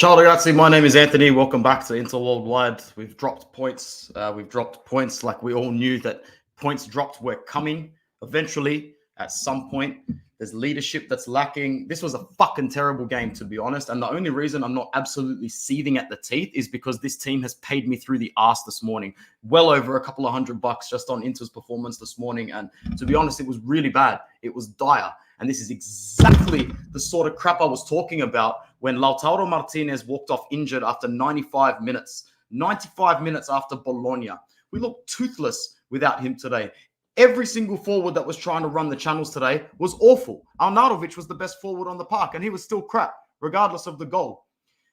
Ciao ragazzi, my name is Anthony. Welcome back to Inter Worldwide. We've dropped points. Like we all knew that points dropped were coming eventually at some point. There's leadership that's lacking. This was a fucking terrible game, to be honest. And the only reason I'm not absolutely seething at the teeth is because this team has paid me through the arse this morning. Well over a couple of $100 just on Inter's performance this morning. And to be honest, it was really bad. It was dire. And this is exactly the sort of crap I was talking about when Lautaro Martinez walked off injured after 95 minutes. 95 minutes after Bologna. We looked toothless without him today. Every single forward that was trying to run the channels today was awful. Arnautovic was the best forward on the park, and he was still crap, regardless of the goal.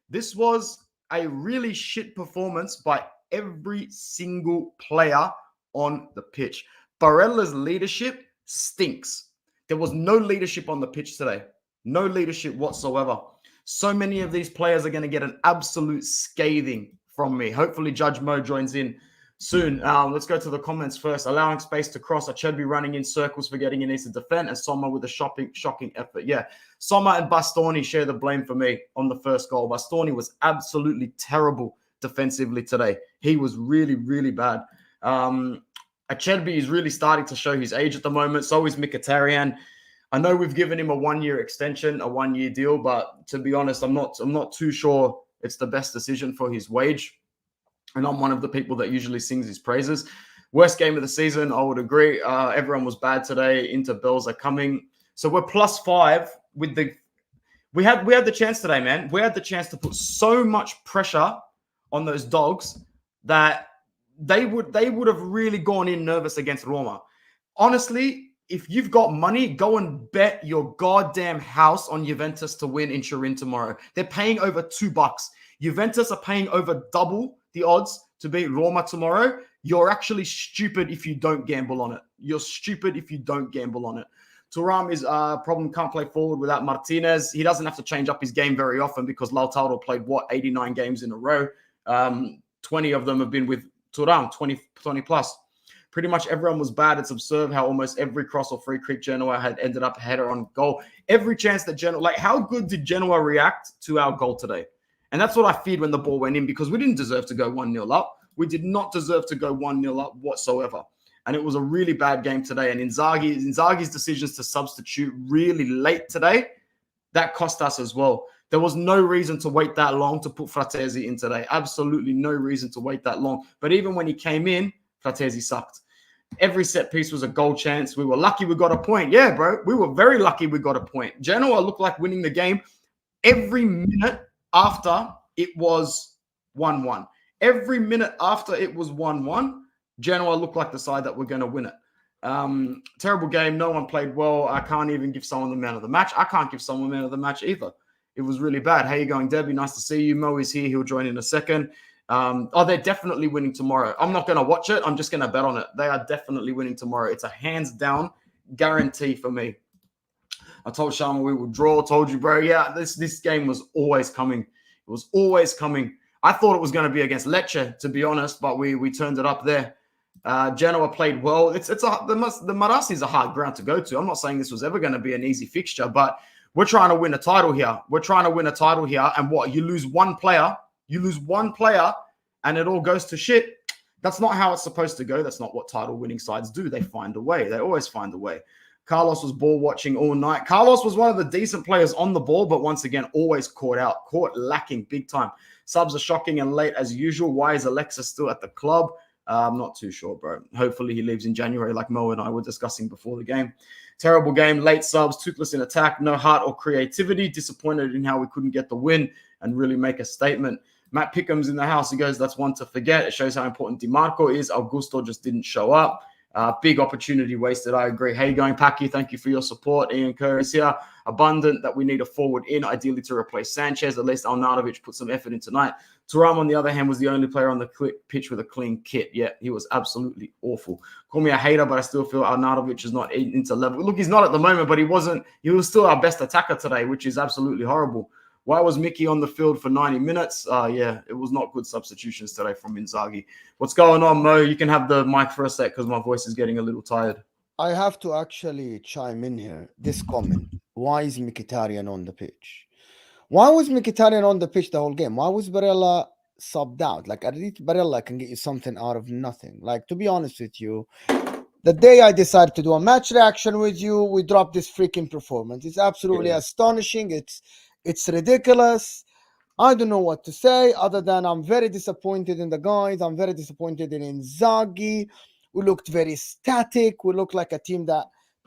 This was a really shit performance by every single player on the pitch. Barella's leadership stinks. There was no leadership on the pitch today. No leadership whatsoever. So many of these players are going to get an absolute scathing from me. Hopefully Judge Mo joins in soon. Let's go to the comments first. Allowing space to cross. Acerbi running in circles, forgetting he needs to defend, and Sommer with a shocking effort. Yeah, Sommer and Bastoni share the blame for me on the first goal. Bastoni was absolutely terrible defensively today. He was really, really bad. Acerbi is really starting to show his age at the moment. So is Mkhitaryan. I know we've given him a one-year extension, a one-year deal, but to be honest, I'm not too sure it's the best decision for his wage. And I'm one of the people that usually sings his praises. Worst game of the season, I would agree. Everyone was bad today. Inter bells are coming. So we're +5 with the. We had the chance today, man. We had the chance to put so much pressure on those dogs that they would have really gone in nervous against Roma. Honestly, if you've got money, go and bet your goddamn house on Juventus to win in Turin tomorrow. They're paying over $2. Juventus are paying over double the odds to beat Roma tomorrow. You're actually stupid if you don't gamble on it. You're stupid if you don't gamble on it. Thuram is problem, can't play forward without Martinez. He doesn't have to change up his game very often because Lautaro played, 89 games in a row. 20 of them have been with Thuram, 20 plus. Pretty much everyone was bad. It's absurd how almost every cross or free kick Genoa had ended up a header on goal. Every chance that Genoa, like how good did Genoa react to our goal today? And that's what I feared when the ball went in because we didn't deserve to go 1-0 up. We did not deserve to go 1-0 up whatsoever. And it was a really bad game today. And Inzaghi's decisions to substitute really late today, that cost us as well. There was no reason to wait that long to put Fratesi in today. Absolutely no reason to wait that long. But even when he came in, Fratesi sucked. Every set piece was a goal chance. We were lucky we got a point. Yeah, bro. We were very lucky we got a point. Genoa looked like winning the game every minute after it was 1-1. Every minute after it was 1-1, Genoa looked like the side that were going to win it. Terrible game. No one played well. I can't even give someone the man of the match. I can't give someone man of the match either. It was really bad. How you going, Debbie? Nice to see you. Mo is here. He'll join in a second. They're definitely winning tomorrow. I'm not going to watch it. I'm just going to bet on it. They are definitely winning tomorrow. It's a hands down guarantee for me. I told Sharma we would draw. Told you, bro. Yeah, this game was always coming. It was always coming. I thought it was going to be against Lecce, to be honest, but we turned it up there. Genoa played well. The Marassi is a hard ground to go to. I'm not saying this was ever going to be an easy fixture, but we're trying to win a title here. And what? You lose one player, and it all goes to shit. That's not how it's supposed to go. That's not what title-winning sides do. They find a way. They always find a way. Carlos was ball watching all night. Carlos was one of the decent players on the ball, but once again, always caught lacking big time. Subs are shocking and late as usual. Why is Alexis still at the club? I'm not too sure, bro. Hopefully he leaves in January like Mo and I were discussing before the game. Terrible game, late subs, toothless in attack, no heart or creativity. Disappointed in how we couldn't get the win and really make a statement. Matt Pickham's in the house. He goes, that's one to forget. It shows how important DiMarco is. Augusto just didn't show up. Big opportunity wasted. I agree. How you going, Paki? Thank you for your support. Ian Kerr is here. Abundant that we need a forward in, ideally to replace Sanchez. At least Arnautovic put some effort in tonight. Thuram, on the other hand, was the only player on the pitch with a clean kit. Yeah, he was absolutely awful. Call me a hater, but I still feel Arnautovic is not into level. Look, he's not at the moment, but he wasn't. He was still our best attacker today, which is absolutely horrible. Why was Mickey on the field for 90 minutes? Yeah, it was not good substitutions today from Inzaghi. What's going on, Mo? You can have the mic for a sec because my voice is getting a little tired. I have to actually chime in here. This comment. Why is Mkhitaryan on the pitch? Why was Mkhitaryan on the pitch the whole game? Why was Barella subbed out? Like, at least Barella can get you something out of nothing. Like, to be honest with you, the day I decided to do a match reaction with you, we dropped this freaking performance. It's absolutely Yeah. astonishing. It's ridiculous. I don't know what to say other than I'm very disappointed in the guys. I'm very disappointed in Inzaghi. We looked very static. We looked like a team that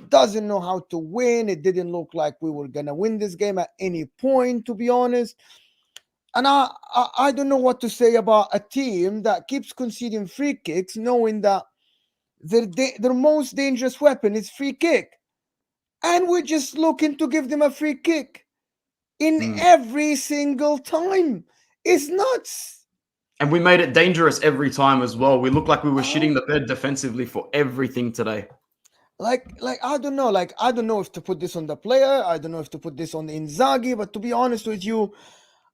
doesn't know how to win. It didn't look like we were gonna win this game at any point, to be honest. And I don't know what to say about a team that keeps conceding free kicks, knowing that their most dangerous weapon is free kick, and we're just looking to give them a free kick in Mm. every single time. It's nuts. And we made it dangerous every time as well. We looked like we were Oh, shitting the bed defensively for everything today. like I don't know. Like, I don't know if to put this on the player. I don't know if to put this on Inzaghi. But to be honest with you,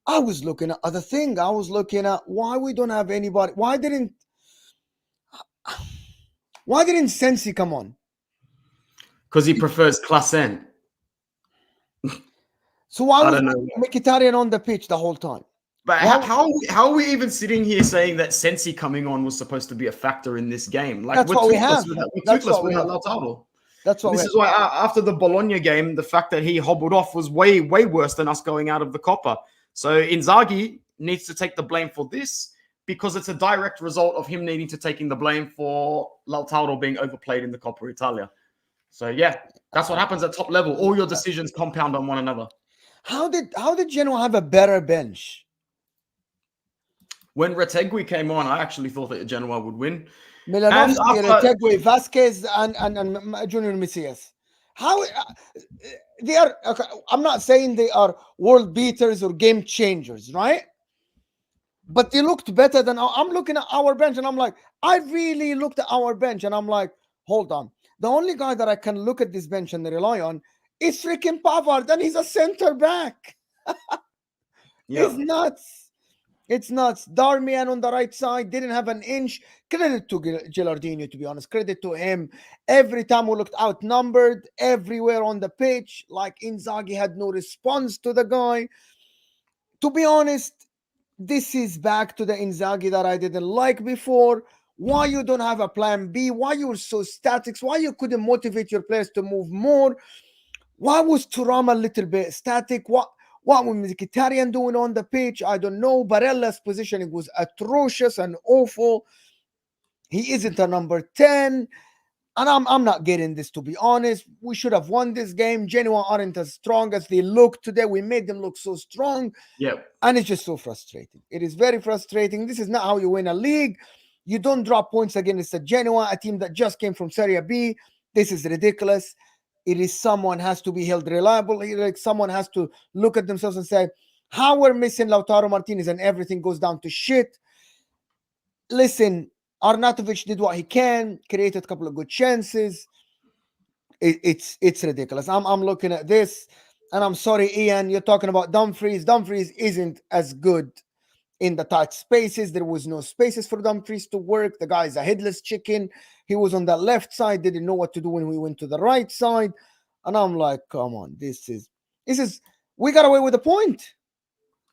I was looking at other thing. I was looking at why we don't have anybody. Why didn't Sensi come on? Because he prefers Klassen. So why I was don't know. Mkhitaryan on the pitch the whole time? But Why? how are we even sitting here saying that Sensi coming on was supposed to be a factor in this game? Like That's we're what we toothless have. without, we're That's toothless what we without have. Lautaro. That's what And we this have. is why after the Bologna game, the fact that he hobbled off was way worse than us going out of the Coppa. So Inzaghi needs to take the blame for this because it's a direct result of him needing to taking the blame for Lautaro being overplayed in the Coppa Italia. So yeah, that's what happens at top level. All your decisions compound on one another. How did Genoa have a better bench? When Retegui came on, I actually thought that Genoa would win. And Milanovsky, after, Retegui, Vasquez, and Junior Messias. How they are? Okay, I'm not saying they are world beaters or game changers, right? But they looked better than I'm looking at our bench, and I'm like, I really looked at our bench, and I'm like, hold on. The only guy that I can look at this bench and rely on is freaking Pavard, and he's a center back. yeah, It's nuts. It's nuts. Darmian on the right side didn't have an inch. Credit to Gilardino, to be honest. Credit to him. Every time we looked outnumbered, everywhere on the pitch, like Inzaghi had no response to the guy. To be honest, this is back to the Inzaghi that I didn't like before. Why you don't have a plan B? Why you were so static? Why you couldn't motivate your players to move more? Why was Thuram a little bit static? What was Mkhitaryan doing on the pitch? I don't know. Barella's positioning was atrocious and awful. He isn't a number 10. And I'm not getting this, to be honest. We should have won this game. Genoa aren't as strong as they look today. We made them look so strong. yeah. And it's just so frustrating. It is very frustrating. This is not how you win a league. You don't drop points against a Genoa, a team that just came from Serie B. This is ridiculous. It is someone has to be held reliable. Like someone has to look at themselves and say, how we're missing Lautaro Martinez and everything goes down to shit. Listen, Arnautovic did what he can, created a couple of good chances. It's ridiculous. I'm looking at this, and I'm sorry, Ian, you're talking about Dumfries. Dumfries isn't as good in the tight spaces. There was no spaces for Dumfries to work. The guy's a headless chicken. He was on the left side, didn't know what to do when we went to the right side. And I'm like, come on, this is we got away with a point.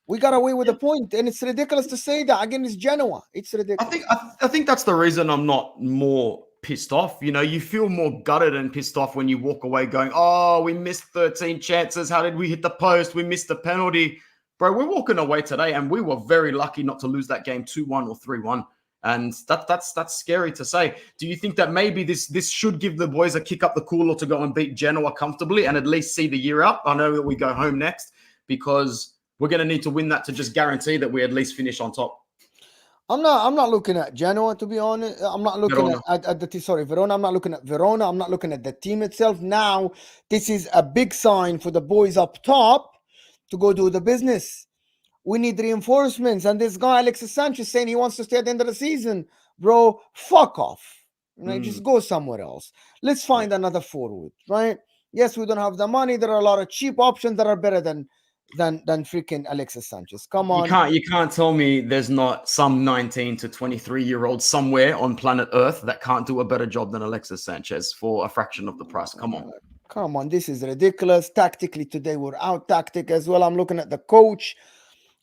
We got away with a point, and it's ridiculous to say that against Genoa. It's ridiculous. I think that's the reason I'm not more pissed off. You know, you feel more gutted and pissed off when you walk away going, "Oh, we missed 13 chances. How did we hit the post? We missed the penalty." Bro, we're walking away today, and we were very lucky not to lose that game 2-1 or 3-1. And that's scary to say. Do you think that maybe this should give the boys a kick up the cooler to go and beat Genoa comfortably and at least see the year out? I know that we go home next because we're going to need to win that to just guarantee that we at least finish on top. I'm not looking at Genoa, to be honest. I'm not looking Verona. at the sorry, Verona. I'm not looking at Verona. I'm not looking at the team itself. Now, this is a big sign for the boys up top to go do the business. We need reinforcements. And this guy, Alexis Sanchez, saying he wants to stay at the end of the season. Bro, fuck off. Right? Just go somewhere else. Let's find another forward, right? Yes, we don't have the money. There are a lot of cheap options that are better than freaking Alexis Sanchez. Come on. You can't tell me there's not some 19 to 23-year-old somewhere on planet Earth that can't do a better job than Alexis Sanchez for a fraction of the price. Come on. Come on, this is ridiculous. Tactically today we're out tactic as well. I'm looking at the coach.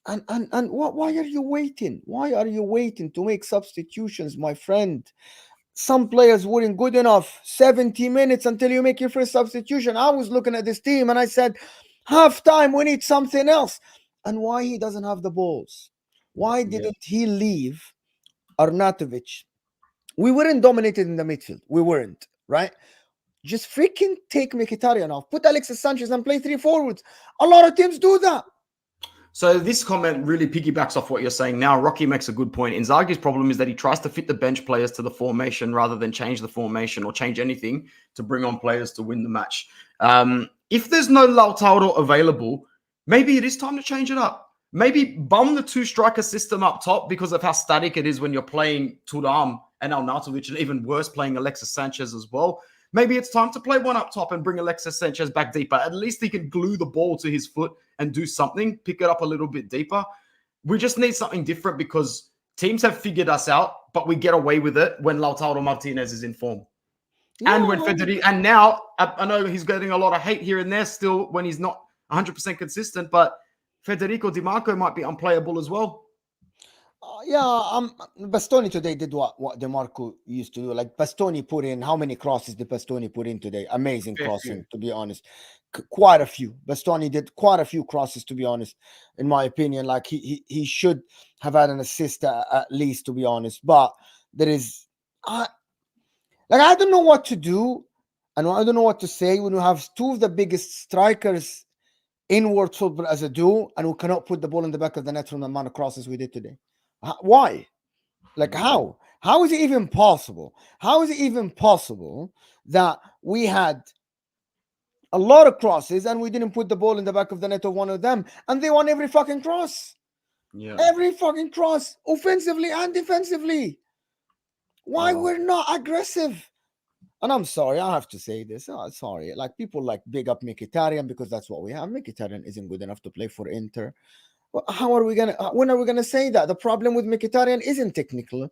And why are you waiting? Why are you waiting to make substitutions, my friend? Some players weren't good enough. 70 minutes until you make your first substitution. I was looking at this team and I said, half time, we need something else. And why he doesn't have the balls? Why didn't he leave Arnautovic? We weren't dominated in the midfield. We weren't, right? Just freaking take Mkhitaryan off. Put Alexis Sanchez and play 3 forwards. A lot of teams do that. So this comment really piggybacks off what you're saying now. Rocky makes a good point. Inzaghi's problem is that he tries to fit the bench players to the formation rather than change the formation or change anything to bring on players to win the match. If there's no Lautaro available, maybe it is time to change it up. Maybe bum the 2-striker system up top because of how static it is when you're playing Thuram and Arnautovic, and even worse, playing Alexis Sanchez as well. Maybe it's time to play one up top and bring Alexis Sanchez back deeper. At least he can glue the ball to his foot and do something, pick it up a little bit deeper. We just need something different because teams have figured us out, but we get away with it when Lautaro Martinez is in form. No. And when Federico, and now I know he's getting a lot of hate here and there still when he's not 100% consistent, but Federico Di Marco might be unplayable as well. Bastoni today did what Di Marco used to do. Like Bastoni put in, how many crosses did Bastoni put in today? Amazing crossing, to be honest. Quite a few. Bastoni did quite a few crosses, to be honest, in my opinion. Like he should have had an assist at least, to be honest. But there is, I don't know what to do, and I don't know what to say when we have two of the biggest strikers in world football as a duo, and we cannot put the ball in the back of the net from the amount of crosses we did today. Why? Like how? How is it even possible? How is it even possible that we had a lot of crosses and we didn't put the ball in the back of the net of one of them, and they won every fucking cross? Yeah, every fucking cross, offensively and defensively. Why we're not aggressive? And I'm sorry, I have to say this. Sorry, like people like big up Mkhitaryan because that's what we have. Mkhitaryan isn't good enough to play for Inter. How are we gonna? When are we gonna say that? The problem with Mkhitaryan isn't technical,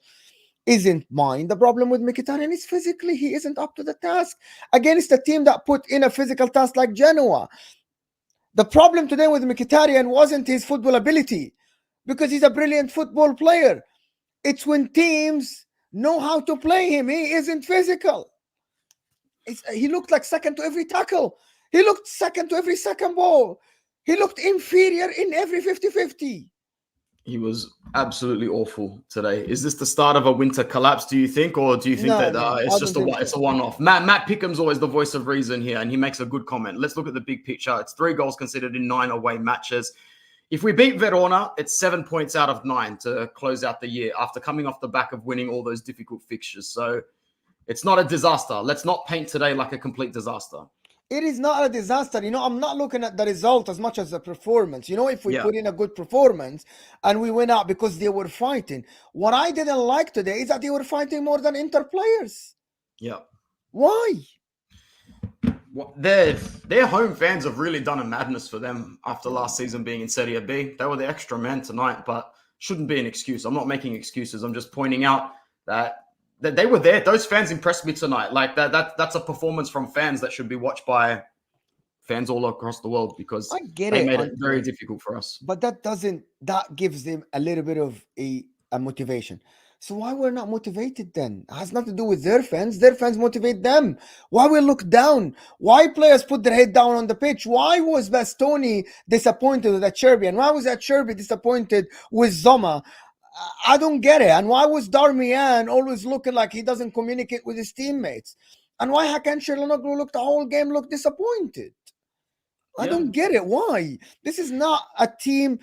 isn't mine. The problem with Mkhitaryan is physically he isn't up to the task against a team that put in a physical task like Genoa. The problem today with Mkhitaryan wasn't his football ability, because he's a brilliant football player. It's when teams know how to play him. He isn't physical. He looked like second to every tackle. He looked second to every second ball. He looked inferior in every 50-50. He was absolutely awful today. Is this the start of a winter collapse, do you think? Or do you think it's just it's a one-off? Matt Pickham's always the voice of reason here, and he makes a good comment. Let's look at the big picture. It's 3 goals considered in 9 away matches. If we beat Verona, it's 7 points out of 9 to close out the year after coming off the back of winning all those difficult fixtures. So it's not a disaster. Let's not paint today like a complete disaster. It is not a disaster. I'm not looking at the result as much as the performance. If we put in a good performance and we went out because they were fighting. What I didn't like today is that they were fighting more than Inter players. Yeah. Why? Well, their home fans have really done a madness for them after last season being in Serie B. They were the extra men tonight, but shouldn't be an excuse. I'm not making excuses. I'm just pointing out that they were there. Those fans impressed me tonight. Like that's a performance from fans that should be watched by fans all across the world, because they made it very difficult for us. But that gives them a little bit of a motivation. So why we're not motivated then? It has nothing to do with their fans. Their fans motivate them. Why we look down? Why players put their head down on the pitch? Why was Bastoni disappointed with Acerbi? And why was Acerbi disappointed with Zoma? I don't get it. And why was Darmian always looking like he doesn't communicate with his teammates? And why Hakan Çalhanoğlu looked the whole game disappointed? I don't get it. Why? This is not a team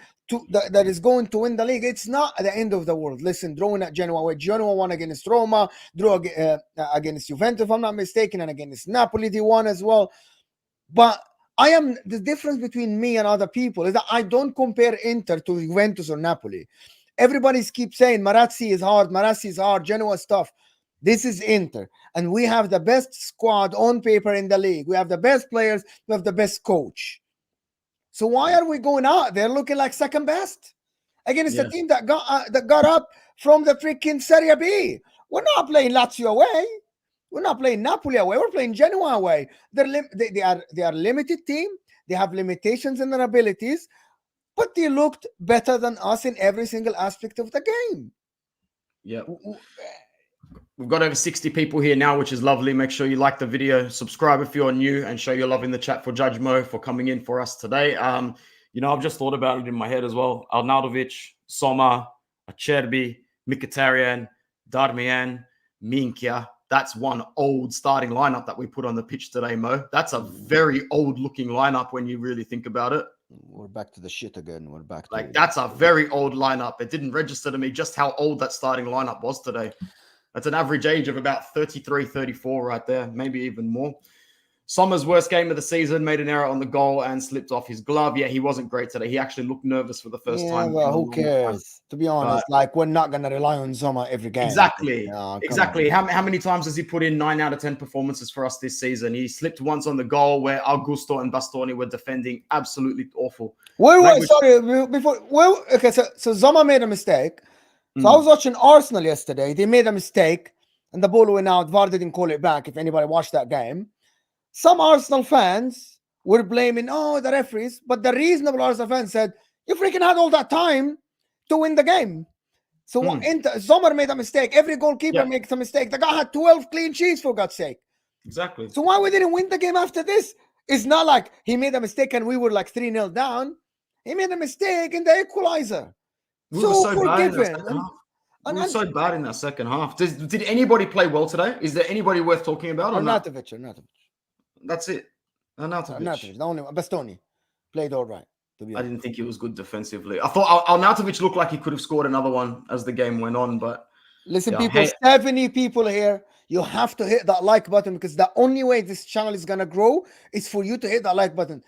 that is going to win the league. It's not the end of the world. Listen, drawing at Genoa, Genoa won against Roma, drew against Juventus, if I'm not mistaken, and against Napoli, they won as well. But the difference between me and other people is that I don't compare Inter to Juventus or Napoli. Everybody keeps saying Marazzi is hard, Genoa stuff. This is Inter, and we have the best squad on paper in the league. We have the best players, we have the best coach. So why are we going out there looking like second best against a team that got up from the freaking Serie B? We're not playing Lazio away. We're not playing Napoli away. We're playing Genoa away. They are limited team. They have limitations in their abilities, but they looked better than us in every single aspect of the game. Yeah. We've got over 60 people here now, which is lovely. Make sure you like the video, subscribe if you're new, and show your love in the chat for Judge Mo for coming in for us today. I've just thought about it in my head as well. Arnautovic, Sommer, Acerbi, Mkhitaryan, Darmian, Minkia. That's one old starting lineup that we put on the pitch today, Mo. That's a very old-looking lineup when you really think about it. We're back to the shit again. We're back to that's a very old lineup. It didn't register to me just how old that starting lineup was today. That's an average age of about 33, 34 right there, maybe even more. Sommer's worst game of the season, made an error on the goal and slipped off his glove. Yeah, he wasn't great today. He actually looked nervous for the first time. Well, who cares? To be honest, we're not going to rely on Sommer every game. Exactly. Exactly. How many times has he put in 9 out of 10 performances for us this season? He slipped once on the goal where Augusto and Bastoni were defending absolutely awful. So Sommer made a mistake. So I was watching Arsenal yesterday. They made a mistake and the ball went out. VAR didn't call it back, if anybody watched that game. Some Arsenal fans were blaming, the referees. But the reasonable Arsenal fans said, you freaking had all that time to win the game. So Sommer made a mistake. Every goalkeeper makes a mistake. The guy had 12 clean sheets, for God's sake. Exactly. So why we didn't win the game after this? It's not like he made a mistake and we were like 3-0 down. He made a mistake in the equalizer. We were so bad in that second half. Did anybody play well today? Is there anybody worth talking about? Arnautovic. That's it. Arnautovic. The only one. Bastoni played all right. I didn't think he was good defensively. I thought Arnautovic looked like he could have scored another one as the game went on. But listen, people, 70 people here. You have to hit that like button because the only way this channel is gonna grow is for you to hit that like button.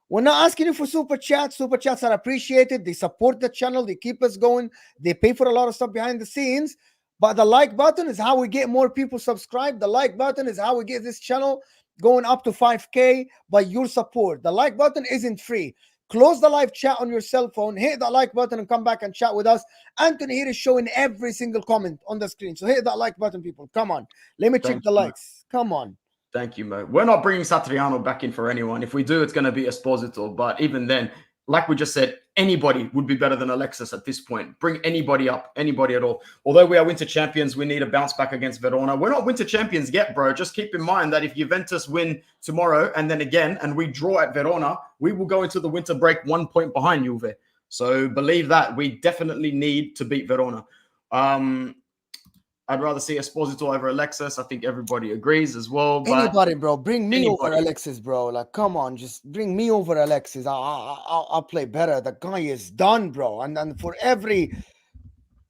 We're not asking you for super chats. Super chats are appreciated. They support the channel. They keep us going. They pay for a lot of stuff behind the scenes. But the like button is how we get more people subscribed. The like button is how we get this channel going up to 5K by your support. The like button isn't free. Close the live chat on your cell phone. Hit that like button and come back and chat with us. Anthony here is showing every single comment on the screen. So hit that like button, people. Come on. Let me check the likes. Come on. Thank you, Mo. We're not bringing Satriano back in for anyone. If we do, it's going to be Esposito. But even then, like we just said, anybody would be better than Alexis at this point. Bring anybody up, anybody at all. Although we are winter champions, we need a bounce back against Verona. We're not winter champions yet, bro. Just keep in mind that if Juventus win tomorrow and then again, and we draw at Verona, we will go into the winter break 1 point behind Juve. So believe that. We definitely need to beat Verona. I'd rather see Esposito over Alexis. I think everybody agrees as well. But anybody, bro, bring me over Alexis, bro. Like, come on, just bring me over Alexis. I'll play better. The guy is done, bro. And for every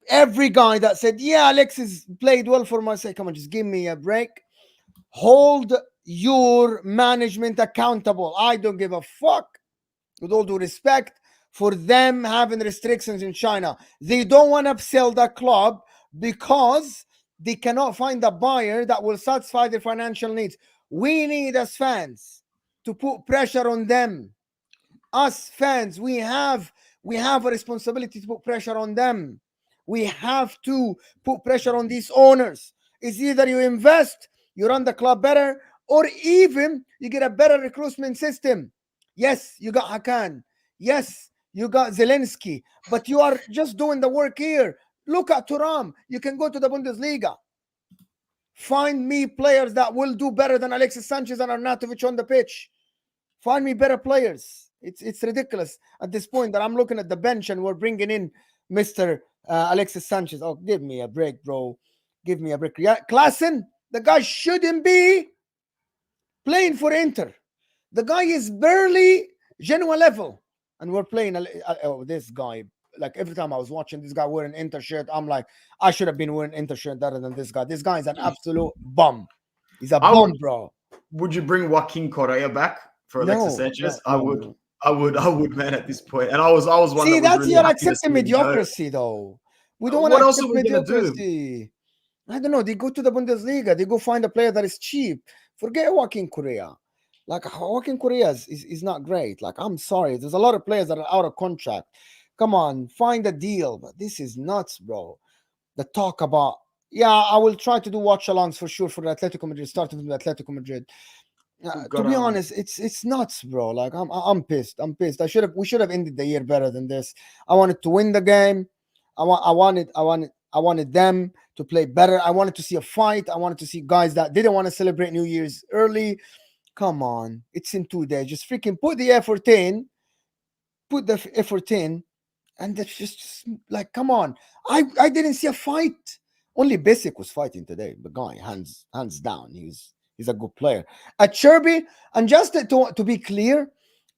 guy that said, yeah, Alexis played well for my sake, come on, just give me a break. Hold your management accountable. I don't give a fuck, with all due respect, for them having restrictions in China. They don't want to sell the club because they cannot find a buyer that will satisfy their financial needs. We need, as fans, to put pressure on them. Us fans, we have a responsibility to put pressure on them. We have to put pressure on these owners. It's either you invest, you run the club better, or even you get a better recruitment system. Yes, you got Hakan. Yes, you got Zelensky. But you are just doing the work here. Look at Thuram. You can go to the Bundesliga. Find me players that will do better than Alexis Sanchez and Arnautovic on the pitch. Find me better players. It's ridiculous at this point that I'm looking at the bench and we're bringing in Mr. Alexis Sanchez. Oh, give me a break, bro. Give me a break. Yeah, Klaassen, the guy shouldn't be playing for Inter. The guy is barely Genoa level. And we're playing this guy. Like every time I was watching this guy wearing Inter shirt, I'm like, I should have been wearing Inter shirt better than this guy. This guy is an absolute bum. He's a bum, bro. Would you bring Joaquin Correa back for Alexis Sanchez? I would, man, at this point. And I was one. See, that's really you're accepting mediocrity, though. We don't want to accept mediocrity. I don't know. They go to the Bundesliga. They go find a player that is cheap. Forget Joaquin Correa. Like Joaquin Correa is not great. Like, I'm sorry. There's a lot of players that are out of contract. Come on, find a deal. But this is nuts, bro. The talk about, Yeah, I will try to do watch-alongs for sure for the Atletico Madrid, starting from the Atletico Madrid. We've To got be honest, it's nuts, bro. Like I'm pissed. I'm pissed. We should have ended the year better than this. I wanted to win the game. I wanted them to play better. I wanted to see a fight. I wanted to see guys that didn't want to celebrate New Year's early. Come on, it's in 2 days. Just freaking put the effort in. Put the effort in, and that's just like, come on. I didn't see a fight. Only Basic was fighting today. The guy, hands down, he's a good player. Acerbi, and just to be clear,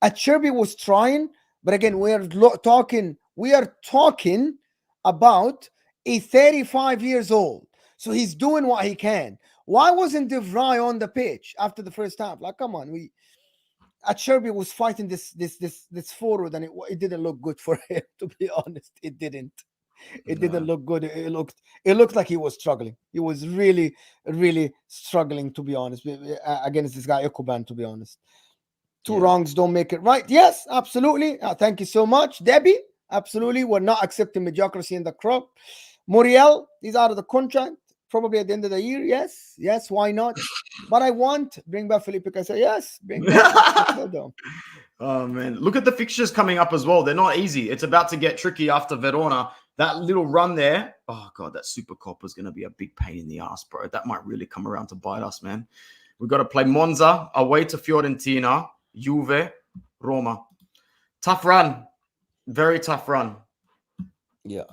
Acerbi was trying, but again, we are talking about a 35 years old, so he's doing what he can. Why wasn't De Vrij on the pitch after the first half? Like, come on, Acerbi was fighting this forward, and it didn't look good for him. To be honest, it didn't. It didn't look good. It looked like he was struggling. He was really, really struggling, to be honest, against this guy Ekuban. To be honest, two wrongs don't make it right. Yes, absolutely. Thank you so much, Debbie. Absolutely, we're not accepting mediocrity in the crop. Muriel, he's out of the contract probably at the end of the year. Yes, why not? But I want bring back Felipe Caicedo. Yes, bring back Caicedo. Oh man, look at the fixtures coming up as well. They're not easy. It's about to get tricky after Verona. That little run there, oh god, that Super Cup is going to be a big pain in the ass, bro. That might really come around to bite us, man. We've got to play Monza away to Fiorentina, Juve, Roma. Tough run, very tough run. Yeah,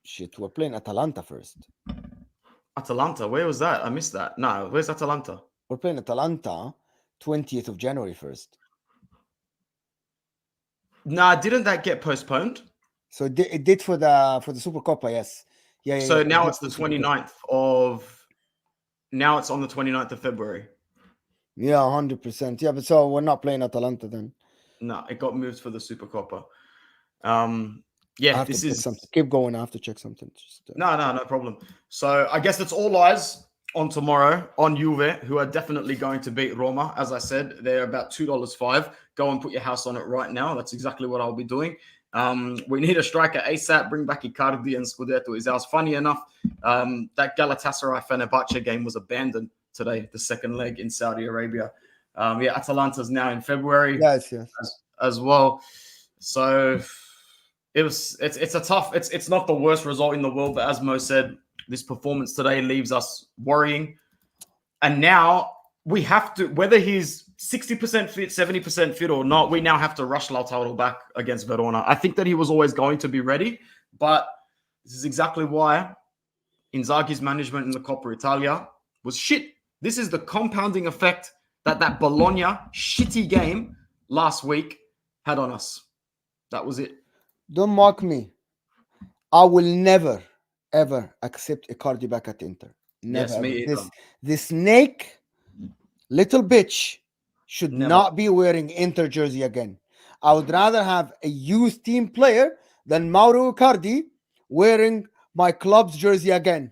shit. We're playing Atalanta first. Atalanta, where was that? I missed that. No, where's Atalanta? We're playing Atalanta 20th of January first. Nah, didn't that get postponed? So it did for the Super Coppa, yes. Yeah. So now it's the 29th of. Now it's on the 29th of February. Yeah, 100%. Yeah, but so we're not playing Atalanta then. No, it got moved for the Super Coppa. Yeah, this is something. Keep going. I have to check something. No problem. So I guess it's all eyes on tomorrow on Juve, who are definitely going to beat Roma. As I said, they're about $2.05. Go and put your house on it right now. That's exactly what I'll be doing. We need a striker ASAP. Bring back Icardi, and Scudetto is ours. Funny enough, that Galatasaray Fenerbahce game was abandoned today, the second leg in Saudi Arabia. Atalanta's now in February. Yes. As well. So it's a tough. It's not the worst result in the world, but as Mo said, this performance today leaves us worrying. And now we have to, whether he's 60% fit, 70% fit or not, we now have to rush Lautaro back against Verona. I think that he was always going to be ready, but this is exactly why Inzaghi's management in the Coppa Italia was shit. This is the compounding effect that Bologna shitty game last week had on us. That was it. Don't mock me. I will never, ever accept Icardi back at Inter. Never. Yes, me either. This snake, little bitch, should not be wearing Inter jersey again. I would rather have a youth team player than Mauro Icardi wearing my club's jersey again.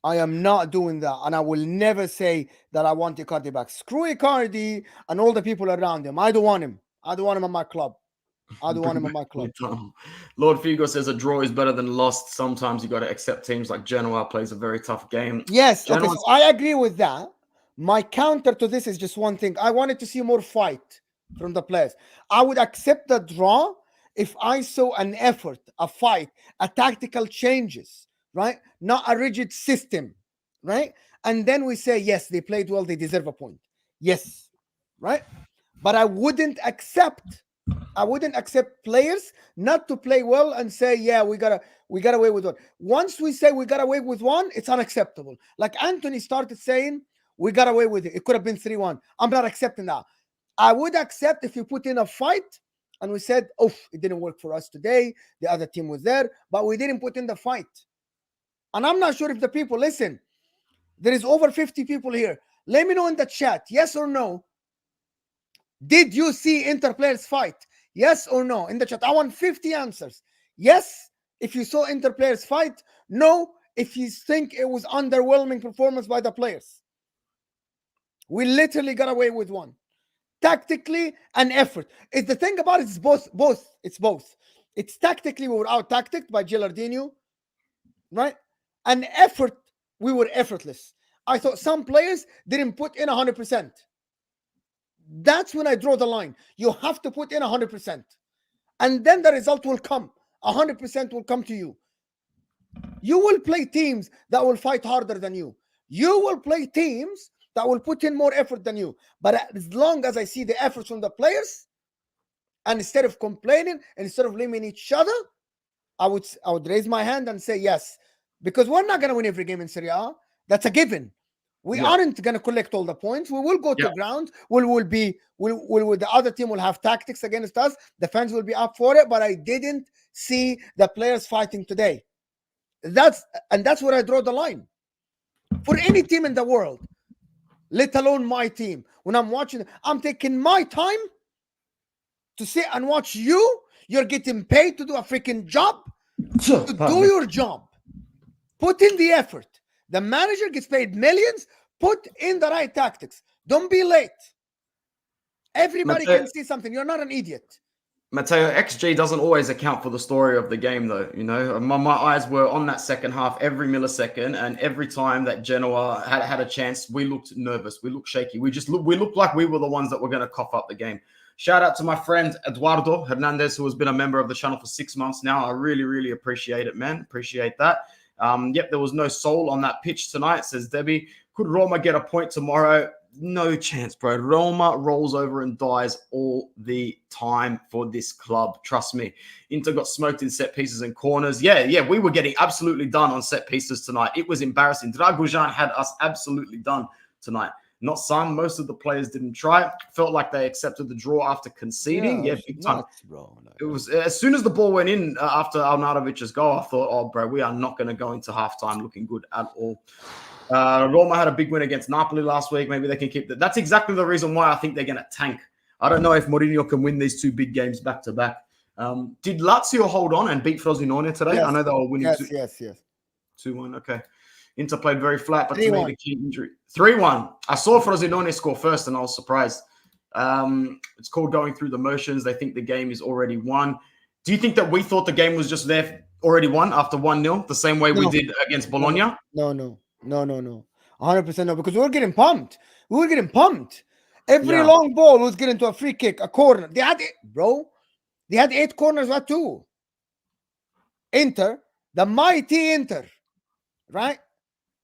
I am not doing that, and I will never say that I want Icardi back. Screw Icardi and all the people around him. I don't want him. I don't want him in my club. I don't want him in my club. Lord Figo says a draw is better than lost. Sometimes you got to accept teams like Genoa plays a very tough game. Yes, okay, so I agree with that. My counter to this is just one thing. I wanted to see more fight from the players. I would accept the draw if I saw an effort, a fight, a tactical changes, right? Not a rigid system, right? And then we say, yes, they played well, they deserve a point. Yes, right? But I wouldn't accept players not to play well and say, yeah, we got away with one. Once we say we got away with one, it's unacceptable. Like Anthony started saying, we got away with it. It could have been 3-1. I'm not accepting that. I would accept if you put in a fight and we said, oh, it didn't work for us today. The other team was there, but we didn't put in the fight. And I'm not sure if the people listen. There is over 50 people here. Let me know in the chat, yes or no. Did you see Inter players fight? Yes or no? In the chat. I want 50 answers. Yes, if you saw Inter players fight. No, if you think it was underwhelming performance by the players. We literally got away with one. Tactically and effort. The thing about it is both. It's both. It's tactically we were out-tacticked by Gilardino, right? And effort, we were effortless. I thought some players didn't put in 100%. That's when I draw the line. You have to put in 100%. And then the result will come. 100% will come to you. You will play teams that will fight harder than you. You will play teams that will put in more effort than you. But as long as I see the efforts from the players, and instead of complaining, and instead of blaming each other, I would raise my hand and say yes. Because we're not going to win every game in Serie A. That's a given. We aren't going to collect all the points. We will go to ground. The other team will have tactics against us. The fans will be up for it. But I didn't see the players fighting today. That's where I draw the line. For any team in the world, let alone my team. When I'm watching, I'm taking my time to sit and watch you. You're getting paid to do a freaking job. To do your job. Put in the effort. The manager gets paid millions. Put in the right tactics. Don't be late. Everybody can see something. You're not an idiot. Matteo, XG doesn't always account for the story of the game, though. You know, my eyes were on that second half every millisecond, and every time that Genoa had a chance, we looked nervous. We looked shaky. We looked like we were the ones that were going to cough up the game. Shout out to my friend Eduardo Hernandez, who has been a member of the channel for 6 months now. I really, really appreciate it, man. Appreciate that. Yep, there was no soul on that pitch tonight, says Debbie. Could Roma get a point tomorrow? No chance, bro. Roma rolls over and dies all the time for this club. Trust me. Inter got smoked in set pieces and corners. Yeah, we were getting absolutely done on set pieces tonight. It was embarrassing. Dragujan had us absolutely done tonight. Not some. Most of the players didn't try. Felt like they accepted the draw after conceding. Yeah, big time. Nuts, bro. It was as soon as the ball went in after Arnautovic's goal, I thought, oh, bro, we are not going to go into halftime looking good at all. Roma had a big win against Napoli last week. Maybe they can keep that. That's exactly the reason why I think they're going to tank. I don't know if Mourinho can win these two big games back to back. Did Lazio hold on and beat Frosinone today? Yes. I know they were winning. Yes. 2-1. Okay. Inter played very flat, but to me, the key injury. 3-1. I saw Frosinone score first, and I was surprised. It's called going through the motions. They think the game is already won. Do you think that we thought the game was just there already won after 1-0, the same way we did against Bologna? No. 100% no, because we were getting pumped. Every long ball was getting to a free kick, a corner. They had 8 corners, what too? Inter, the mighty Inter, right?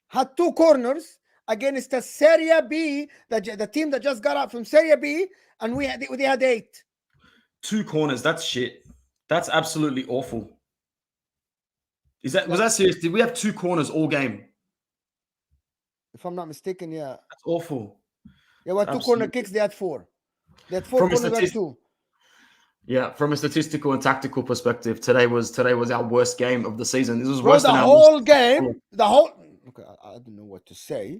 Had 2 corners against the Serie B, the team that just got up from Serie B, and they had 8. 2 corners, that's shit. That's absolutely awful. Was that serious? Did we have 2 corners all game? If I'm not mistaken, yeah. That's awful. Yeah, well, 2 corner kicks, they had 4. They had 4 corners, they had 2. Yeah, from a statistical and tactical perspective, today was our worst game of the season. This was worse than the whole game. Okay, I don't know what to say.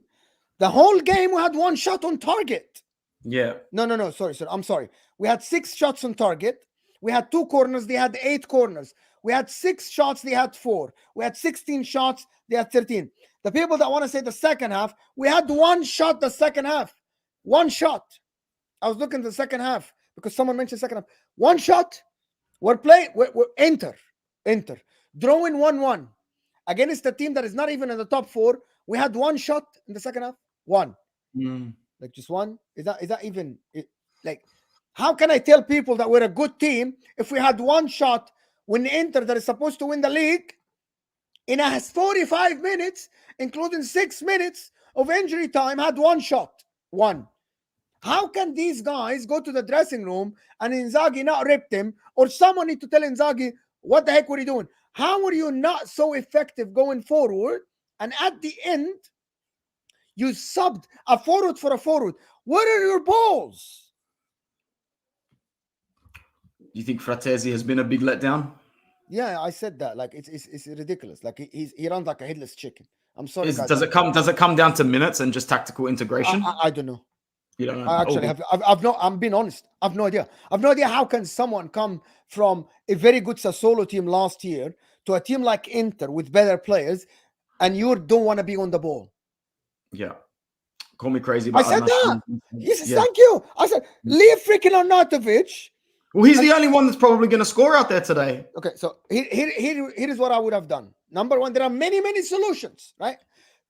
The whole game we had 1 shot on target. Yeah. No. Sorry. I'm sorry. We had 6 shots on target. We had 2 corners. They had 8 corners. We had 6 shots. They had 4. We had 16 shots. They had 13. The people that want to say the second half, we had 1 shot the second half. 1 shot. I was looking at the second half because someone mentioned second half. 1 shot. We're playing. We're Inter. Drawing 1-1 against a team that is not even in the top 4. We had 1 shot in the second half. 1. Like just 1. Is that even like? How can I tell people that we're a good team if we had 1 shot when Inter that is supposed to win the league in a 45 minutes, including 6 minutes of injury time, had 1 shot? 1. How can these guys go to the dressing room and Inzaghi not rip them, or someone need to tell Inzaghi, what the heck were you doing? How were you not so effective going forward? And at the end, you subbed a forward for a forward. Where are your balls? Do you think Fratesi has been a big letdown? Yeah, I said that. Like it's ridiculous. Like he runs like a headless chicken. I'm sorry. Does it come down to minutes and just tactical integration? I don't know. You don't know. I actually I'm being honest. I've no idea. I've no idea how can someone come from a very good Sassuolo team last year to a team like Inter with better players, and you don't want to be on the ball. Yeah. Call me crazy, but I said that. He said, thank you. I said, leave freaking Arnautovic. Well, he's the only one that's probably going to score out there today. Okay, so here is what I would have done. Number one, there are many, many solutions, right?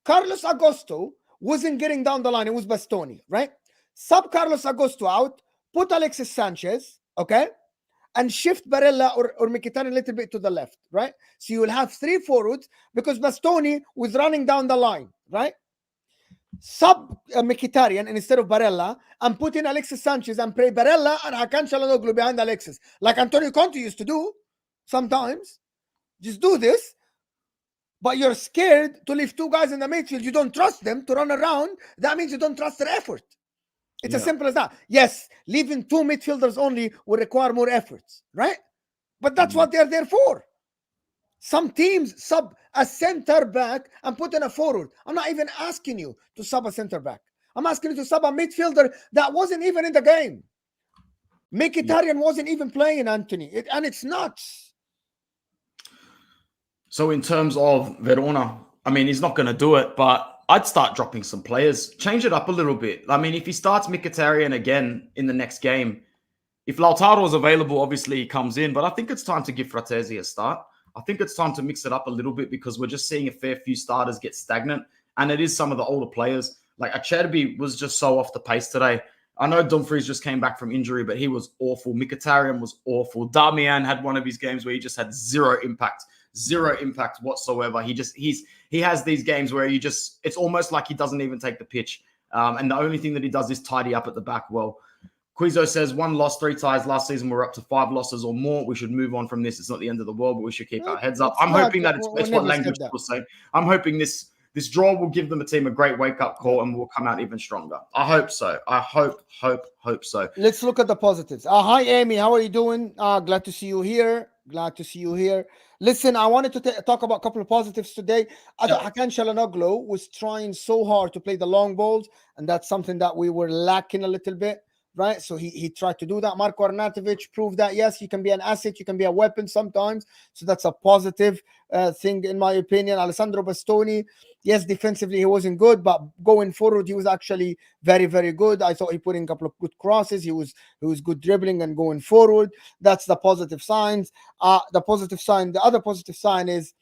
Carlos Agosto wasn't getting down the line. It was Bastoni, right? Sub Carlos Agosto out, put Alexis Sanchez, okay? And shift Barella or Mkhitaryan a little bit to the left, right? So you will have 3 forwards because Bastoni was running down the line, right? Sub Mkhitaryan instead of Barella and put in Alexis Sanchez and play Barella and Hakan Çalhanoğlu behind Alexis, like Antonio Conte used to do sometimes. Just do this, but you're scared to leave 2 guys in the midfield. You don't trust them to run around. That means you don't trust their effort. It's as simple as that. Yes, leaving 2 midfielders only will require more efforts, right? But that's what they're there for. Some teams sub a center back and put in a forward. I'm not even asking you to sub a center back. I'm asking you to sub a midfielder that wasn't even in the game. Mkhitaryan wasn't even playing, Anthony. And it's nuts. So in terms of Verona, I mean, he's not going to do it, but I'd start dropping some players. Change it up a little bit. I mean, if he starts Mkhitaryan again in the next game, if Lautaro is available, obviously he comes in. But I think it's time to give Fratesi a start. I think it's time to mix it up a little bit because we're just seeing a fair few starters get stagnant. And it is some of the older players. Like Acerbi was just so off the pace today. I know Dumfries just came back from injury, but he was awful. Mkhitaryan was awful. Darmian had one of his games where he just had zero impact whatsoever. He has these games where it's almost like he doesn't even take the pitch. And the only thing that he does is tidy up at the back. Well, Quizo says 1 loss, 3 ties. Last season, we're up to 5 losses or more. We should move on from this. It's not the end of the world, but we should keep our heads up. I'm hoping that it's what language will say. I'm hoping this draw will give them a team a great wake-up call and we'll come out even stronger. I hope so. I hope so. Let's look at the positives. Hi, Amy. How are you doing? Glad to see you here. Listen, I wanted to talk about a couple of positives today. I thought Hakan Çalhanoğlu was trying so hard to play the long balls, and that's something that we were lacking a little bit. Right, so he tried to do that. Marko Arnautovic proved that yes, you can be an asset, you can be a weapon sometimes. So that's a positive thing in my opinion. Alessandro Bastoni, yes, defensively he wasn't good, but going forward he was actually very, very good. I thought he put in a couple of good crosses. He was good dribbling and going forward. That's the positive signs. The other positive sign is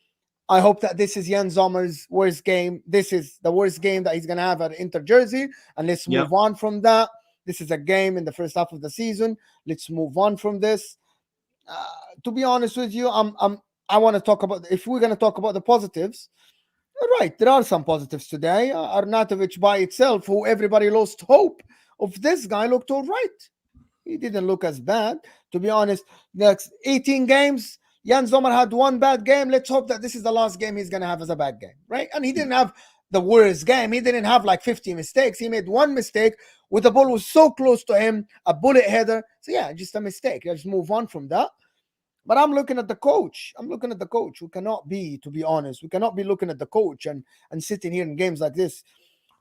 I hope that this is Jan Sommer's worst game. This is the worst game that he's gonna have at Inter jersey, and let's move on from that. This is a game in the first half of the season. Let's move on from this. To be honest with you, I want to talk about, if we're going to talk about the positives, right, there are some positives today. Arnautovic by itself, who everybody lost hope of, this guy looked all right. He didn't look as bad. To be honest, next 18 games, Jan Sommer had 1 bad game. Let's hope that this is the last game he's going to have as a bad game, right? And he didn't have the worst game. He didn't have like 50 mistakes. He made 1 mistake with the ball was so close to him, a bullet header. So yeah, just a mistake. Let's move on from that. But I'm looking at the coach. We cannot be, to be honest, we cannot be looking at the coach and sitting here in games like this.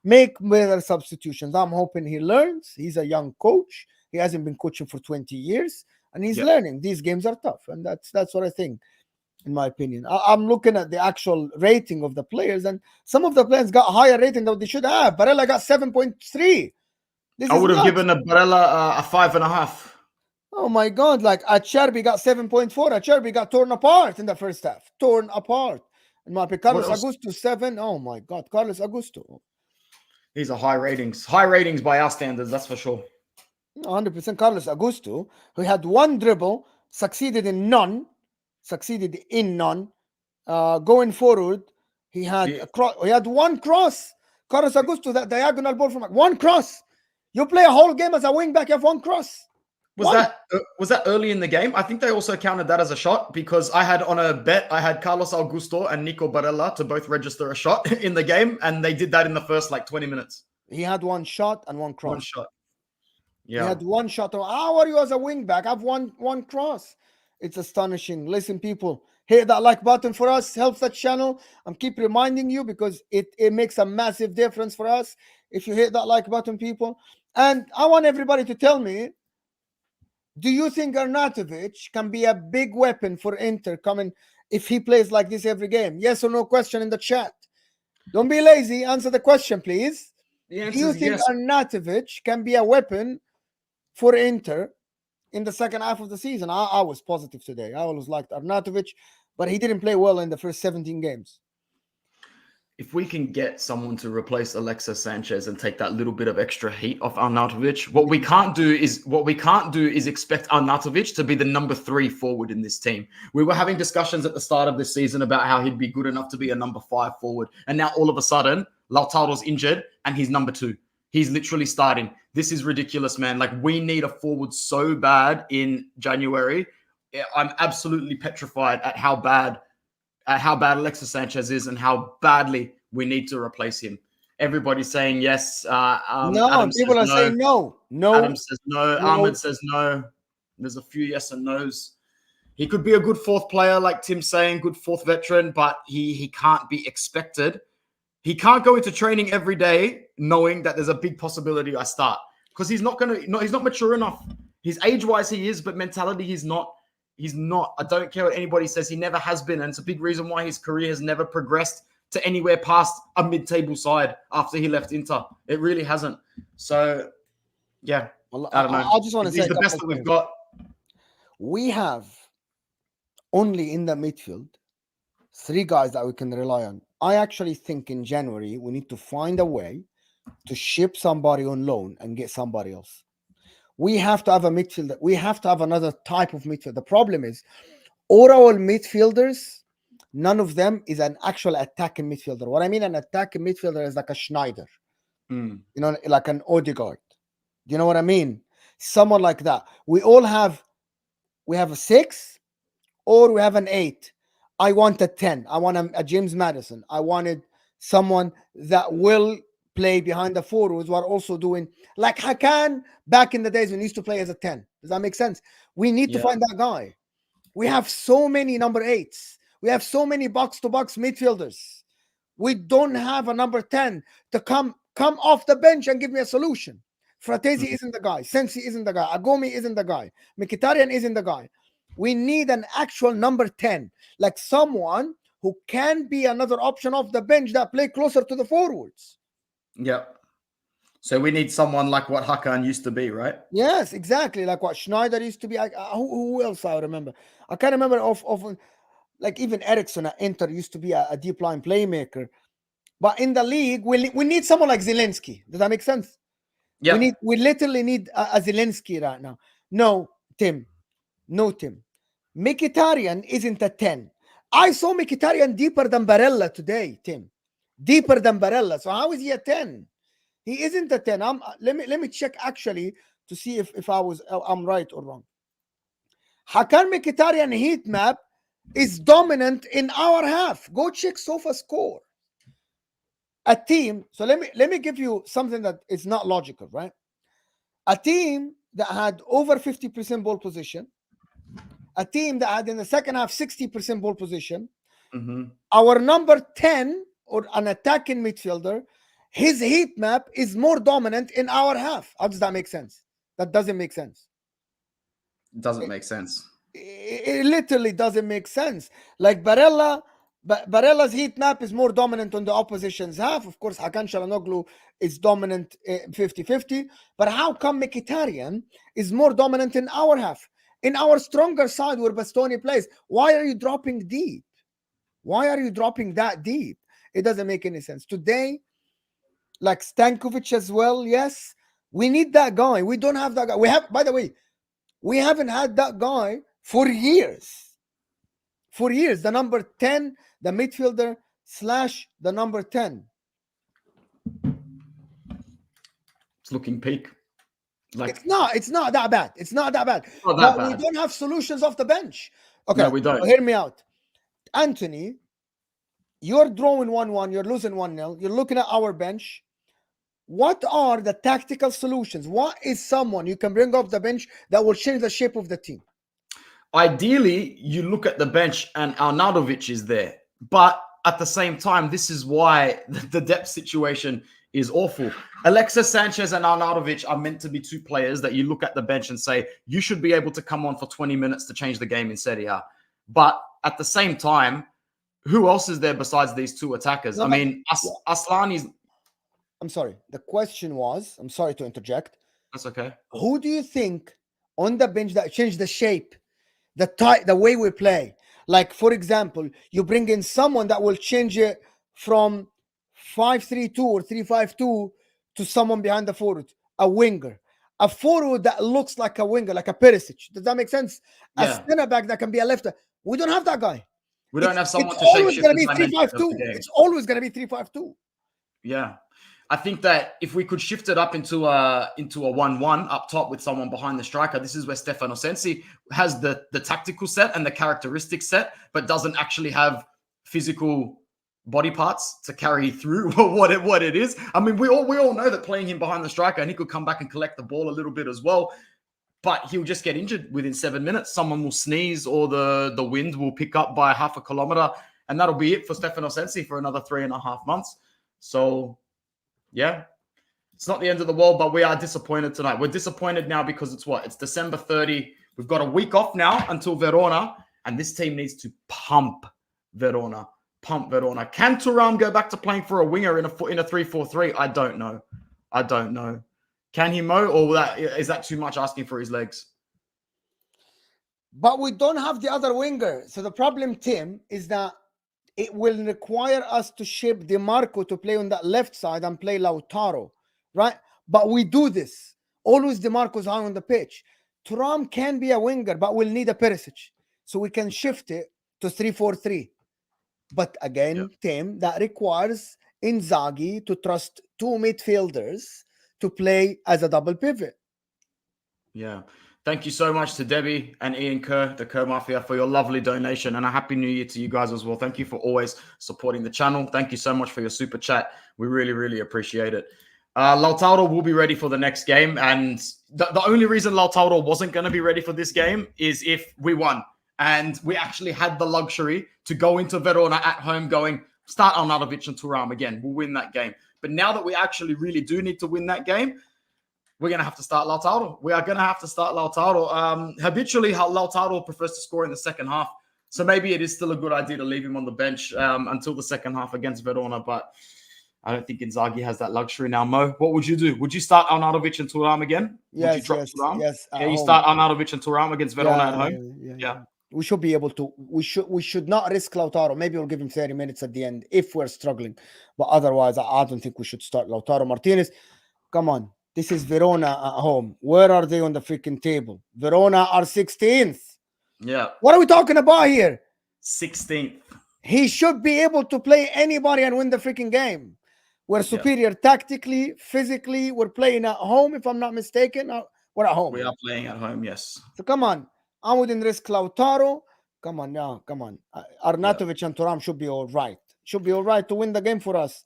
Make better substitutions. I'm hoping he learns. He's a young coach. He hasn't been coaching for 20 years and he's learning. These games are tough. And that's what I think. In my opinion, I'm looking at the actual rating of the players, and some of the players got higher rating than they should have. Barella got 7.3. I would have given Barella a 5.5. Oh my God! Like Acerbi got 7.4. Acerbi got torn apart in the first half. Torn apart. And my Carlos Augusto 7. Oh my God, Carlos Augusto. These are high ratings. High ratings by our standards, that's for sure. 100% Carlos Augusto, who had 1 dribble, succeeded in none. Going forward, he had he had 1 cross. Carlos Augusto, that diagonal ball from 1 cross. You play a whole game as a wing back, you have 1 cross. Was that early in the game? I think they also counted that as a shot because I had on a bet, I had Carlos Augusto and Nico Barella to both register a shot in the game, and they did that in the first 20 minutes. He had 1 shot and 1 cross. 1 shot. Yeah. He had 1 shot. How are you as a wing back? I have one cross. It's astonishing. Listen, people, hit that like button for us. Helps the channel. I'm keep reminding you because it makes a massive difference for us if you hit that like button, people. And I want everybody to tell me, do you think Arnautovic can be a big weapon for Inter coming if he plays like this every game? Yes or no question in the chat. Don't be lazy. Answer the question, please. Do you think Arnautovic can be a weapon for Inter in the second half of the season? I was positive today. I always liked Arnautovic. but he didn't play well in the first 17 games. If we can get someone to replace Alexis Sanchez and take that little bit of extra heat off Arnautovic, what we can't do is expect Arnautovic to be the number 3 forward in this team. We were having discussions at the start of this season about how he'd be good enough to be a number 5 forward, and now all of a sudden Lautaro's injured and he's number 2. He's literally starting. This is ridiculous, man. Like, we need a forward so bad in January. I'm absolutely petrified at how bad Alexis Sanchez is and how badly we need to replace him. Everybody's saying yes. No, Adam people are no. saying no. No. Adam says no. Ahmed says no. There's a few yes and no's. He could be a good 4th player, like Tim's saying, good 4th veteran, but he can't be expected. He can't go into training every day knowing that there's a big possibility I start, because he's not mature enough. He's age-wise he is, but mentality he's not. He's not. I don't care what anybody says. He never has been. And it's a big reason why his career has never progressed to anywhere past a mid-table side after he left Inter. It really hasn't. So, yeah. Well, I don't know. I just want to say he's the best that we've got. We have only in the midfield 3 guys that we can rely on. I actually think in January we need to find a way to ship somebody on loan and get somebody else. We have to have a midfielder. We have to have another type of midfield. The problem is, all our midfielders, none of them is an actual attacking midfielder. What I mean an attacking midfielder is like a Schneider, you know, like an Odegaard. You know what I mean? Someone like that. We have a 6 or we have an 8. I want a 10. I want a James Maddison. I wanted someone that will play behind the forwards, while also doing like Hakan back in the days when he used to play as a 10. Does that make sense? We need to find that guy. We have so many number 8s. We have so many box-to-box midfielders. We don't have a number 10 to come off the bench and give me a solution. Fratesi isn't the guy. Sensi isn't the guy. Agomi isn't the guy. Mkhitaryan isn't the guy. We need an actual number 10, like someone who can be another option off the bench that play closer to the forwards. Yeah. So we need someone like what Hakan used to be, right? Yes, exactly. Like what Schneider used to be. Who else I remember? I can't remember of like even Eriksson at Inter used to be a deep line playmaker. But in the league, we need someone like Zelensky. Does that make sense? Yeah. We literally need a Zelensky right now. No, Tim. Mkhitaryan isn't a 10. I saw Mkhitaryan deeper than Barella today, Tim. Deeper than Barella. So how is he a 10? He isn't a 10. Let me check actually to see if I'm right or wrong. Hakan Mkhitaryan heat map is dominant in our half. Go check Sofa score. A team. So let me give you something that is not logical, right? A team that had over 50% ball position, a team that had in the second half 60% ball position. Our number 10 or an attacking midfielder, his heat map is more dominant in our half. How does that make sense? That doesn't make sense. It doesn't make sense. It literally doesn't make sense. Like Barella's heat map is more dominant on the opposition's half. Of course, Hakan Çalhanoğlu is dominant 50-50. But how come Mkhitaryan is more dominant in our half? In our stronger side where Bastoni plays, why are you dropping deep? Why are you dropping that deep? It doesn't make any sense. Today, like Stankovic as well, yes, we need that guy. We don't have that guy. By the way, we haven't had that guy for years. For years, the number 10, the midfielder / the number 10. It's looking peak. Like It's not that bad. It's not that bad. Not that but bad. We don't have solutions off the bench. Okay, No, we don't. So hear me out. Anthony, you're drawing 1-1, you're losing 1-0, you're looking at our bench. What are the tactical solutions? What is someone you can bring off the bench that will change the shape of the team? Ideally, you look at the bench and Arnautovic is there. But at the same time, this is why the depth situation is awful. Alexis Sanchez and Arnautovic are meant to be 2 players that you look at the bench and say, you should be able to come on for 20 minutes to change the game in Serie A. But at the same time, who else is there besides these 2 attackers? No, I mean, Aslani's... I'm sorry. The question was, I'm sorry to interject. That's okay. Who do you think on the bench that changed the shape, the way we play? Like, for example, you bring in someone that will change it from 5-3-2 or 3-5-2 to someone behind the forward, a winger. A forward that looks like a winger, like a Perisic. Does that make sense? A Yeah. center back that can be a lefter. We don't have that guy. We don't have It's someone to always shapeshift going to the be dimension of the 3-5-2. game. It's always going to be 3-5-2. Yeah. I think that if we could shift it up into a 1-1 up top with someone behind the striker, this is where Stefano Sensi has the tactical set and the characteristic set, but doesn't actually have physical body parts to carry through what it is. I mean, we all know that playing him behind the striker, and he could come back and collect the ball a little bit as well, but he'll just get injured within 7 minutes. Someone will sneeze, or the wind will pick up by half a kilometer, and that'll be it for Stefano Sensi for another 3.5 months. So, yeah, it's not the end of the world, but we are disappointed tonight. We're disappointed now because it's December 30. We've got a week off now until Verona, and this team needs to pump Verona. Can Thuram go back to playing for a winger in a 3-4-3? I don't know. Can he, Mo, or is that too much asking for his legs? But we don't have the other winger. So the problem, Tim, is that it will require us to ship DiMarco to play on that left side and play Lautaro, right? But we do this. Always DiMarco's high on the pitch. Thuram can be a winger, but we'll need a Perisic. So we can shift it to 3-4-3. But again, Tim, that requires Inzaghi to trust two midfielders to play as a double pivot. Yeah. Thank you so much to Debbie and Ian Kerr, the Kerr Mafia, for your lovely donation, and a happy new year to you guys as well. Thank you for always supporting the channel. Thank you so much for your super chat. We really, really appreciate it. Lautaro will be ready for the next game, and the only reason Lautaro wasn't going to be ready for this game is if we won, and we actually had the luxury to go into Verona at home going, start Arnautovic and Thuram again. We'll win that game. But now that we actually really do need to win that game, we're going to have to start Lautaro. We are going to have to start Lautaro. Habitually, Lautaro prefers to score in the second half. So maybe it is still a good idea to leave him on the bench until the second half against Verona. But I don't think Inzaghi has that luxury now. Mo, what would you do? Would you start Arnautovic and Thuram again? Yes, would you drop Thuram? Yes. Yeah, you start Arnautovic and Thuram against Verona at home? Yeah. We should be able to. We should not risk Lautaro. Maybe we'll give him 30 minutes at the end if we're struggling. But otherwise, I don't think we should start Lautaro Martinez. Come on. This is Verona at home. Where are they on the freaking table? Verona are 16th. Yeah. What are we talking about here? 16th. He should be able to play anybody and win the freaking game. We're superior tactically, physically. We're playing at home, if I'm not mistaken. We're at home. We are playing at home, yes. So come on. I wouldn't risk Lautaro. Come on now. Come on. Arnautovic and Thuram should be all right. Should be all right to win the game for us.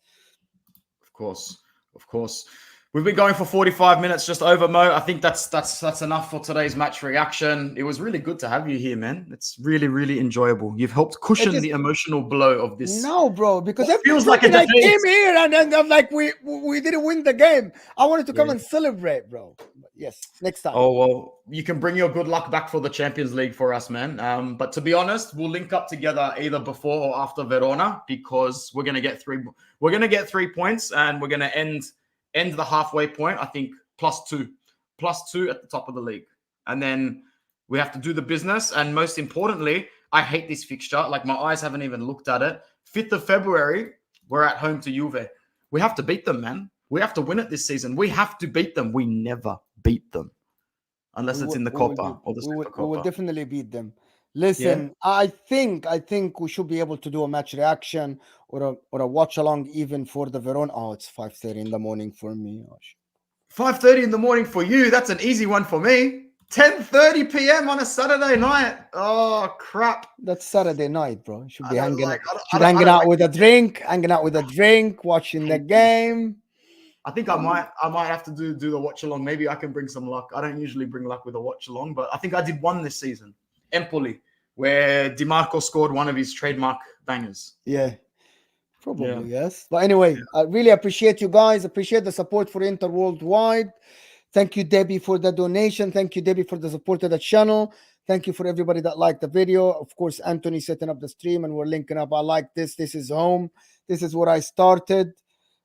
Of course. We've been going for 45 minutes, just over, Mo. I think that's enough for today's match reaction. It was really good to have you here, man. It's really, really enjoyable. You've helped cushion the emotional blow of this. No, bro, because it feels like a defeat. I came here and I'm like, we didn't win the game. I wanted to come and celebrate, bro. But yes, next time. Oh, well, you can bring your good luck back for the Champions League for us, man. But to be honest, we'll link up together either before or after Verona, because we're gonna get 3 points, and we're gonna end the halfway point, I think, +2 at the top of the league. And then we have to do the business. And most importantly, I hate this fixture. Like, my eyes haven't even looked at it. 5th of February, we're at home to Juve. We have to beat them, man. We have to win it this season. We have to beat them. We never beat them. Unless it's in the Coppa or the Super Coppa. We will definitely beat them. Listen, I think we should be able to do a match reaction or a watch along even for the Verona. Oh, it's 5:30 in the morning for me. Oh, 5:30 in the morning for you. That's an easy one for me. 10:30 p.m. on a Saturday night. Oh, crap. That's Saturday night, bro. Should be hanging out with a drink, watching the game. I think I might have to do the watch along. Maybe I can bring some luck. I don't usually bring luck with a watch along, but I think I did one this season. Empoli, where DiMarco scored one of his trademark bangers. Yeah, probably, yes. But anyway, I really appreciate you guys. Appreciate the support for Inter Worldwide. Thank you, Debbie, for the donation. Thank you, Debbie, for the support of the channel. Thank you for everybody that liked the video. Of course, Anthony setting up the stream and we're linking up. I like this. This is home. This is where I started.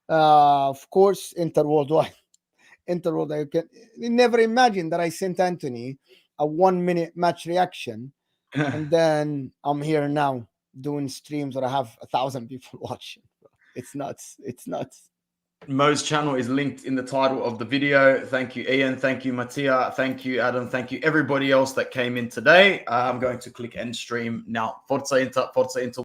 Of course, Inter Worldwide. Inter Worldwide. You never imagine that I sent Anthony a 1-minute match reaction and then I'm here now doing streams where I have 1,000 people watching. It's nuts. It's nuts. Mo's channel is linked in the title of the video. Thank you, Ian. Thank you, Mattia. Thank you, Adam. Thank you, everybody else that came in today. I'm going to click end stream now. Forza Inter, Forza Inter.